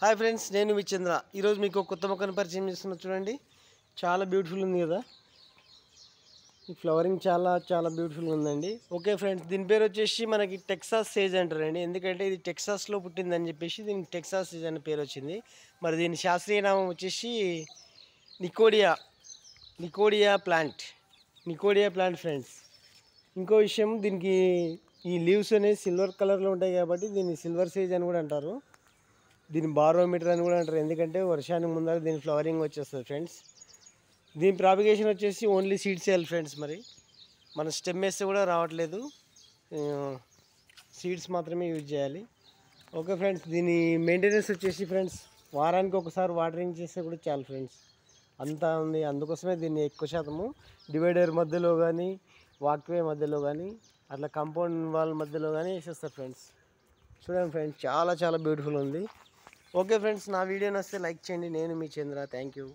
Hi friends, నేను మీ చంద్ర. ఈరోజు మీకు కొత్త మొక్కను పరిచయం చేస్తున్నా. చూడండి, చాలా బ్యూటిఫుల్ ఉంది కదా. ఈ ఫ్లవరింగ్ చాలా చాలా బ్యూటిఫుల్గా ఉందండి. ఓకే ఫ్రెండ్స్, దీని పేరు వచ్చేసి మనకి టెక్సాస్ సేజ్ అంటారండి. ఎందుకంటే ఇది టెక్సాస్లో పుట్టిందని చెప్పేసి దీనికి టెక్సాస్ సేజ్ అనే పేరు వచ్చింది. మరి దీని శాస్త్రీయ నామం వచ్చేసి నికోడియా నికోడియా ప్లాంట్ నికోడియా ప్లాంట్ ఫ్రెండ్స్. ఇంకో విషయం, దీనికి ఈ లీవ్స్ అనేవి సిల్వర్ కలర్లో ఉంటాయి కాబట్టి దీన్ని సిల్వర్ సేజ్ అని కూడా అంటారు. దీన్ని బారోమీటర్ అని కూడా అంటారు, ఎందుకంటే వర్షానికి ముందర దీని ఫ్లవరింగ్ వచ్చేస్తుంది ఫ్రెండ్స్. దీని ప్రాపిగేషన్ వచ్చేసి ఓన్లీ సీడ్స్ వేయాలి ఫ్రెండ్స్. మరి మన స్టెమ్ వేస్తే కూడా రావట్లేదు, సీడ్స్ మాత్రమే యూజ్ చేయాలి. ఓకే ఫ్రెండ్స్, దీని మెయింటెనెన్స్ వచ్చేసి ఫ్రెండ్స్ వారానికి ఒకసారి వాటరింగ్ చేస్తే కూడా చాలు ఫ్రెండ్స్. అంతా ఉంది. అందుకోసమే దీన్ని ఎక్కువ శాతము డివైడర్ మధ్యలో కానీ, వాక్వే మధ్యలో కానీ, అట్లా కాంపౌండ్ వాల్ మధ్యలో కానీ వేసేస్తారు ఫ్రెండ్స్. చూడండి ఫ్రెండ్స్, చాలా చాలా బ్యూటిఫుల్ ఉంది. ఓకే ఫ్రెండ్స్, నా వీడియో నచ్చితే లైక్ చేయండి. నేను మీ చంద్ర. Thank you.